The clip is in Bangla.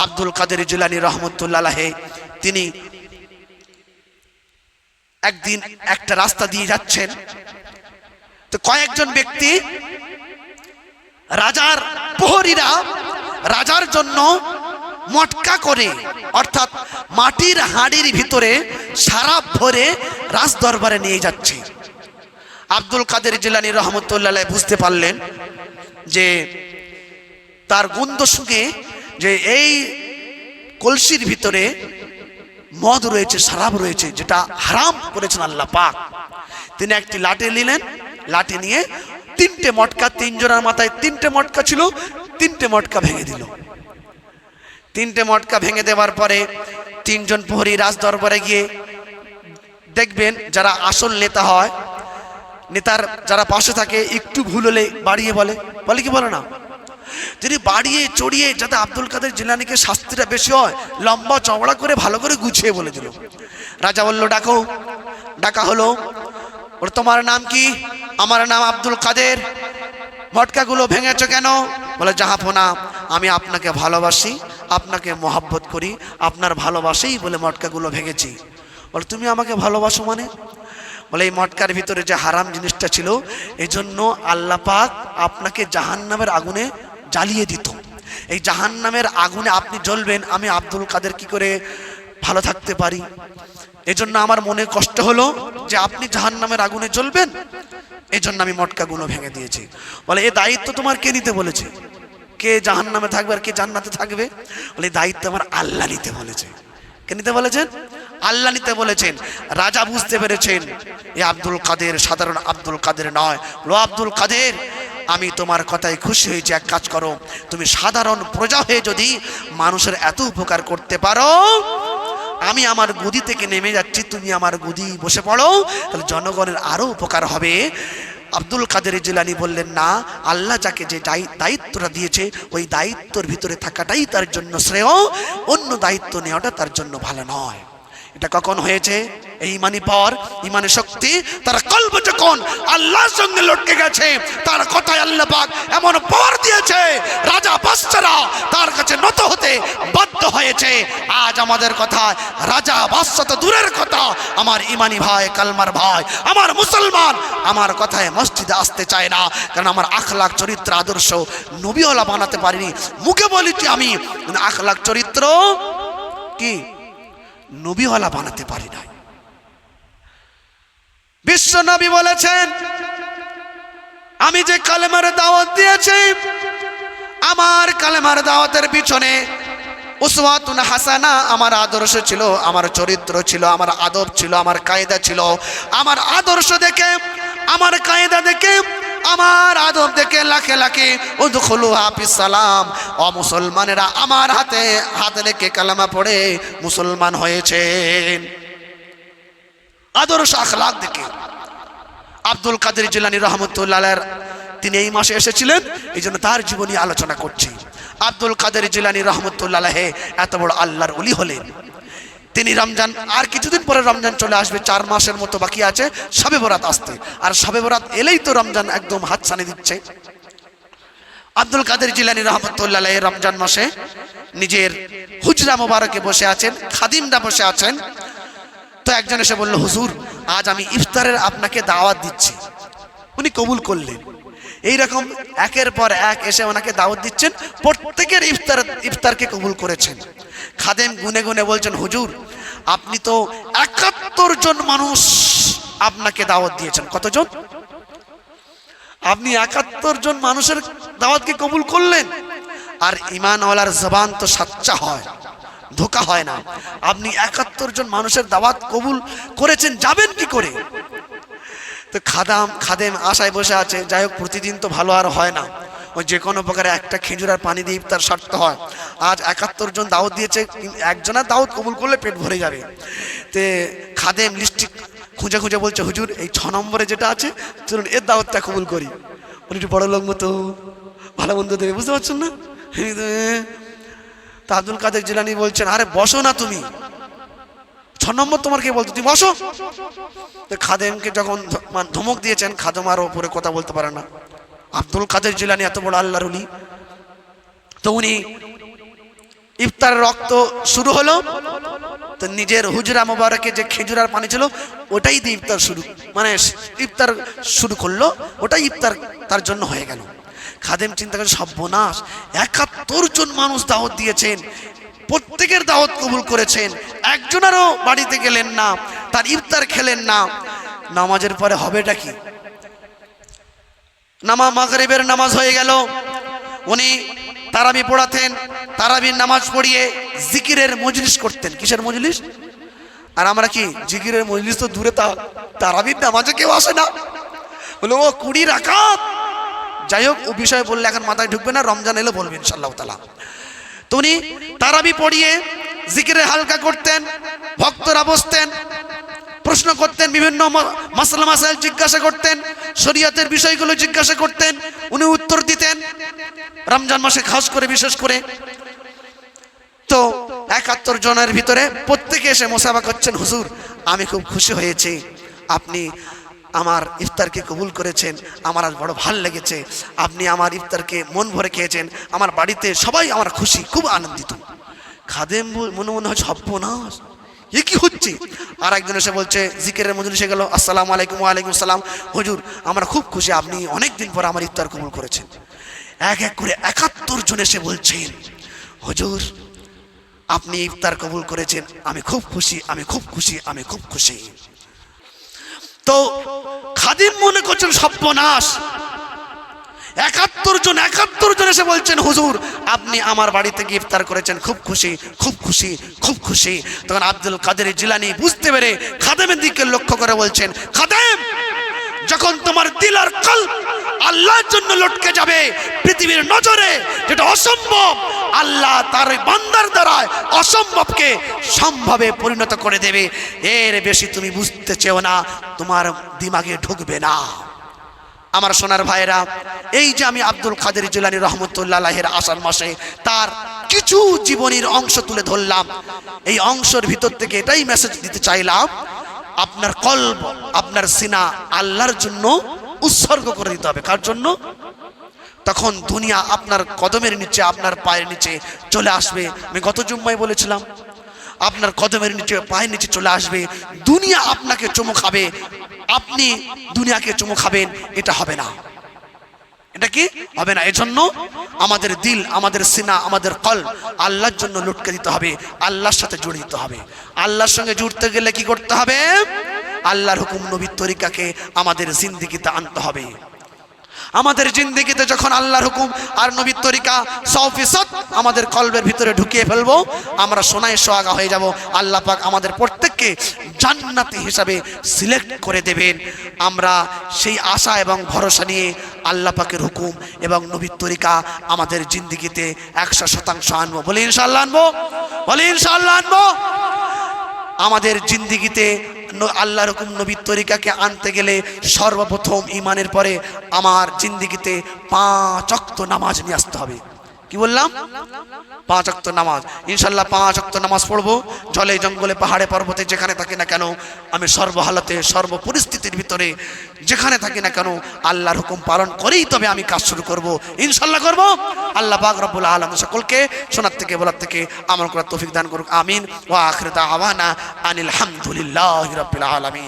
আব্দুল কাদের জিলানী রহমতুল্লাহ আলাইহি তিনি একদিন একটা রাস্তা দিয়ে যাচ্ছেন, তো কয়েকজন ব্যক্তি রাজার প্রহরীরা রাজার জন্য মটকা করে, অর্থাৎ মাটির হাঁড়ির ভিতরে শরাব ভরে রাজ দরবারে নিয়ে যাচ্ছে। আব্দুল কাদের জিলানী রহমতুল্লাহ আলাইহি বুঝতে পারলেন যে তার গন্ধ শুকে যে এই কলসির ভিতরে মদ রয়েছে, শরাব রয়েছে, যেটা হারাম করেছেন আল্লাহ পাক। তিনি একটি লাঠি নিলেন, লাঠি নিয়ে তিনটে মটকা, তিনজনের মাথায় তিনটে মটকা ছিল, তিনটে মটকা ভেঙে দিল। তিনটে মটকা ভেঙে দেওয়ার পরে তিনজন প্রহরী রাজ দরবারে গিয়ে দেখবেন, যারা আসল নেতা হয়, নেতার যারা পাশে থাকে একটু ভুল হলে বাড়িয়ে বলে কি বলে না, তিনি বাড়িয়ে চড়িয়ে যাতে আব্দুল কাদের জিলানীকে শাস্তিটা বেশি হয় লম্বা চওড়া করে ভালো করে গুছিয়ে বলে দিল। রাজা বলল ডাকো। ডাকা হলো, বলে তোমার নাম কি? আমার নাম আব্দুল কাদের। মটকাগুলো ভেঙেছো কেন? বলে জাহাপনা, আমি আপনাকে ভালোবাসি, আপনাকে মহব্বত করি, আপনার ভালোবাসেই বলে মটকাগুলো ভেঙেছি। বলে তুমি আমাকে ভালোবাসো মানে? বলে এই মটকার ভিতরে যে হারাম জিনিসটা ছিল, এই জন্য আল্লাহ পাক আপনাকে জাহান্নামের আগুনে জ্বালিয়ে দিত। এই জাহান্নামের আগুনে আপনি জ্বলবেন, আমি আব্দুল কাদের কি করে ভালো থাকতে পারি? এজন্য আমার মনে কষ্ট হলো যে আপনি জাহান্নামের আগুনে জ্বলবেন, এই জন্য আমি মটকাগুলো ভেঙে দিয়েছি। বলে এ দায়িত্ব তোমার কে নিতে বলেছে? কে জাহান্নামে থাকবে আর কে জান্নাতে থাকবে? বলে দায়িত্ব আমার আল্লাহ নিতে বলেছে। কে নিতে বলেছেন? আল্লাহ নিতে বলেছেন। রাজা বুঝতে পেরেছেন এ আব্দুল কাদের সাধারণ আব্দুল কাদের নয়। লো আব্দুল কাদের, আমি তোমার কথায় খুশি হয়েছি, এক কাজ করো, তুমি সাধারণ প্রজা হয়ে যদি মানুষের এত উপকার করতে পারো, আমি আমার গদি থেকে নেমে যাচ্ছি, তুমি আমার গদি বসে পড়ো, তাহলে জনগণের আরো উপকার হবে। আব্দুল কাদের জিলানী বললেন না, আল্লাহ যাকে যে দায়িত্বটা দিয়েছে ওই দায়িত্বের ভিতরে থাকাটাই তার জন্য শ্রেয়, অন্য দায়িত্ব নেওয়াটা তার জন্য ভালো নয়। এটা কখন হয়েছে? এই ইমানি পাওয়ার, ইমানের শক্তি, তার কলব যখন আল্লাহর সঙ্গে লটকে গেছে, তার কথায় আল্লাহ পাক এমন পাওয়ার দিয়েছে, রাজা বাদশারা তার কাছে নত হতে বাধ্য হয়েছে। আজ আমাদের কথা রাজা বাদশা তো দূরের কথা, আমার ইমানি ভাই, কালমার ভাই, আমার মুসলমান আমার কথায় মসজিদে আসতে চায় না, কারণ আমার আখলাক চরিত্র আদর্শ নবীওয়ালা বানাতে পারিনি। মুখে বলেছি আমি, আখলাক চরিত্র কি নবীওয়ালা বানাতে পারি নাই। বিশ্ব নবী বলেছেন, আমি যে কালেমার দাওয়াত দিয়েছি, আমার কালেমার দাওয়াতের পিছনে উসওয়াতুন হাসানা, আমার আদর্শ ছিল, আমার চরিত্র ছিল, আমার আদব ছিল, আমার কায়দা ছিল। আমার আদর্শ দেখে, আমার কায়দা দেখে, আমার আদব দেখে লাখে লাখে উদখুলু হাফিজ সালাম, ও মুসলমানেরা আমার হাতে হাতে রেখে কালেমা পড়ে মুসলমান হয়েছেন। আদর্শ আখলাক দেখে আব্দুল কাদের জিলানী রহমতুল্লাহ আলাইহি তিনি এই মাসে এসেছিলেন, এই জন্য তার জীবনী আলোচনা করছি। আব্দুল কাদের জিলানী রহমতুল্লাহ আলাইহি এত বড় আল্লাহর ওলি হলেন। তিনি রমজান, আর কিছুদিন পরে রমজান চলে আসবে, 4 মাসের মতো বাকি আছে শবে বরাত আসতে, আর শবে বরাত এলেই তো রমজান একদম হাতছানি দিচ্ছে। আব্দুল কাদের জিলানী রহমতুল্লাহ আলাইহি রমজান মাসে নিজের হুজরা মোবারকে বসে আছেন, খাদিমরা বসে আছেন। তো একজন এসে বলল, হুজুর আজ আমি ইফতারের আপনাকে দাওয়াত দিচ্ছি। উনি কবুল করলেন। এইরকম একের পর এক এসে ওনাকে দাওয়াত দিচ্ছেন, প্রত্যেকের ইফতারকে কবুল করেছেন। খাদেম গুনে গুনে বলছেন, হুজুর আপনি তো 71 জন মানুষ আপনাকে দাওয়াত দিয়েছেন। কতজন? আপনি 71 জন মানুষের দাওয়াতকে কবুল করলেন। আর ঈমানওয়ালার জবান তো সাচ্চা হয়, ধোকা হয় না। আপনি 71 জন মানুষের দাওয়াত কবুল করেছেন, যাবেন কি করে? তো খাদেম আশায় বসে আছে। যাই হোক, প্রতিদিন তো ভালো আর হয় না, ওই যে কোনো প্রকারে একটা খেজুর আর পানি দিয়ে ইফতার সারতে হয়। আজ 71 জন দাওয়াত দিয়েছে, একজনের দাওয়াত কবুল করলে পেট ভরে যাবে। তে খাদেম লিস্টি খুঁজে খুঁজে বলছে, হুজুর এই 6 নম্বরে যেটা আছে, চলুন এর দাওয়াতটা কবুল করি। উনি একটু বড় লোক মতো ভালো মন্দ দেবে, বুঝতে পারছেন না? তা আব্দুল কাদের জিলানী বলছেন, আরে বসো না তুমি, 6 নম্বর তোমার কে বলতো, তুমি বসো। তো খাদেমকে যখন ধমক দিয়েছেন, খাদেম আর উপরে কথা বলতে পারে না। আব্দুল কাদের জিলানী এত বড় আল্লাহর ওলি, তো উনি ইফতারের রক্ত শুরু হলো, তো নিজের হুজরা মোবারকে যে খেজুরার পানি ছিল ওটাই দিয়ে ইফতার শুরু, মানে ইফতার শুরু করলো, ওটাই ইফতার তার জন্য হয়ে গেল। খাদেম চিন্তা করে সর্বনাশ, ৭১ জন মানুষ দাওয়াত দিয়েছেন, প্রত্যেকের দাওয়াত কবুল করেছেন, একজনেরও বাড়িতে গেলেন না, তার ইফতার খেলেন না, নামাজের পরে হবেটা কি? মাগরিবের নামাজ হয়ে গেল, উনি তারাবি পড়াতেন, তারাবির নামাজ পড়িয়ে জিকিরের মজলিস করতেন। কিসের মজলিস? আর আমরা কি জিকিরের মজলিস তো দূরে, তারাবির নামাজে কেউ আসে না, বলে ও 20 রাকাত। যাই হোক, ও বিষয়ে বললে এখন মাথায় ঢুকবে না, রমজান এলে বলবেন ইনশাআল্লাহ তাআলা। তো উনি তারাবি পড়িয়ে জিকিরে হালকা করতেন, ভক্তরা বসতেন, প্রশ্ন করতেন, বিভিন্ন মাসলা মাসাইল জিজ্ঞাসা করতেন, শরীয়তের বিষয়গুলো জিজ্ঞাসা করতেন, উনি উত্তর দিতেন। রমজান মাসে খাস করে, বিশেষ করে তো ৭১ জনের ভিতরে প্রত্যেকে এসে মোসাফা করছেন, হুজুর আমি খুব খুশি হয়েছি, আপনি আমার ইফতারকে কবুল করেছেন, আমার আজ বড় ভাল লেগেছে, আপনি আমার ইফতারকে মন ভরে খেয়েছেন, আমার বাড়িতে সবাই আমার খুশি, খুব আনন্দিত। খাদেম মনে মনে হয় সর্বনাশ, এ কি হচ্ছে? আর একজন এসে বলছে, জিকিরের মজলিসে গেল, আসসালামু আলাইকুম। ওয়ালাইকুম আসসালাম, হুজুর আমরা খুব খুশি, আপনি অনেকদিন পর আমার ইফতার কবুল করেছেন। এক এক করে ৭১ জন এসে বলছেন, হুজুর আপনি ইফতার কবুল করেছেন, আমি খুব খুশি, আমি খুব খুশি, আমি খুব খুশি। তো খাদিম মনে করছেন সর্বনাশ, ৭১ জন এসে বলছেন, হুজুর আপনি আমার বাড়িতে গিয়ে ইফতার করেছেন, খুব খুশি, খুব খুশি, খুব খুশি। তখন আব্দুল কাদের জিলানী বুঝতে পেরে খাদেমের দিকে লক্ষ্য করে বলছেন, খাদেম যখন তোমার দিল আর কলব আল্লাহর জন্য লটকে যাবে, পৃথিবীর নজরে যেটা অসম্ভব, আল্লাহ তার বান্দার দ্বারা অসম্ভবকে সম্ভবে পরিণত করে দেবে, এর বেশি তুমি বুঝতে চেও না, তোমার দিমাগে ঢুকবে না। আমার সোনার ভাইরা, এই যে আমি আব্দুল কাদের জিলানী রহমতুল্লাহ আলাইহির আষাঢ় মাসে তার কিছু জীবনীর অংশ তুলে ধরলাম, এই অংশের ভিতর থেকে এটাই মেসেজ দিতে চাইলাম, আপনার কলব, আপনার সিনা আল্লাহর জন্য উৎসর্গ করে দিতে হবে। কার জন্য? তখন দুনিয়া আপনার কদমের নিচে, আপনার পায়ের নিচে চলে আসবে। আমি গত জুম্মায় বলেছিলাম, আপনার কদমের নিচে, পায়ের নিচে চলে আসবে, দুনিয়া আপনাকে চুমু খাবে, আপনি দুনিয়াকে চুমু খাবেন, এটা হবে না। এটা কি হবে না? এজন্য আমাদের দিল, আমাদের সিনা, আমাদের কলব আল্লাহর জন্য লুটকে দিতে হবে, আল্লাহর সাথে জুড়ে দিতে হবে। আল্লাহর সঙ্গে জুড়তে গেলে কি করতে হবে? আল্লাহর হুকুম, নবীর তরিকাকে আমাদের জিন্দেগিতে আনতে হবে। আমাদের জিন্দেগিতে যখন আল্লাহর হুকুম আর নবীর তরিকা 100% আমাদের কলবের ভিতরে ঢুকিয়ে ফেলবো, আমরা সোনায় সোহাগা হয়ে যাব। আল্লাহ পাক আমাদের প্রত্যেককে জান্নাতি হিসাবে সিলেক্ট করে দেবেন। আমরা সেই আশা এবং ভরসা নিয়ে আল্লাহ পাকের হুকুম এবং নবীর তরিকা আমাদের জিন্দেগিতে 100% আনবো। বলি ইনশাআল্লাহ আনবো, বলি ইনশাআল্লাহ আনবো। আমাদের জিন্দেগিতে আল্লাহর হুকুম, নবীর তরিকাকে আনতে গেলে সর্বপ্রথম ঈমানের পরে আমার জিন্দেগিতে 5 ওয়াক্ত নামাজ নিয়ে আসতে হবে। কি বললাম? 5 ওয়াক্ত নামাজ। ইনশাআল্লাহ 5 ওয়াক্ত নামাজ পড়বো, জলে জঙ্গলে পাহাড়ে পর্বতে যেখানে থাকি না কেন, আমি সর্বহালতে সর্ব পরিস্থিতির ভিতরে যেখানে থাকি না কেন আল্লাহর হুকুম পালন করেই তবে আমি কাজ শুরু করব। ইনশাআল্লাহ করব। আল্লাহ পাক রব্বুল আলামিন সকলকে শোনার থেকে বলার থেকে আমল করার তৌফিক দান করুক। আমিন। ওয়া আখিরু দাওয়ানা আনিল হামদুলিল্লাহি রাব্বিল আলামিন।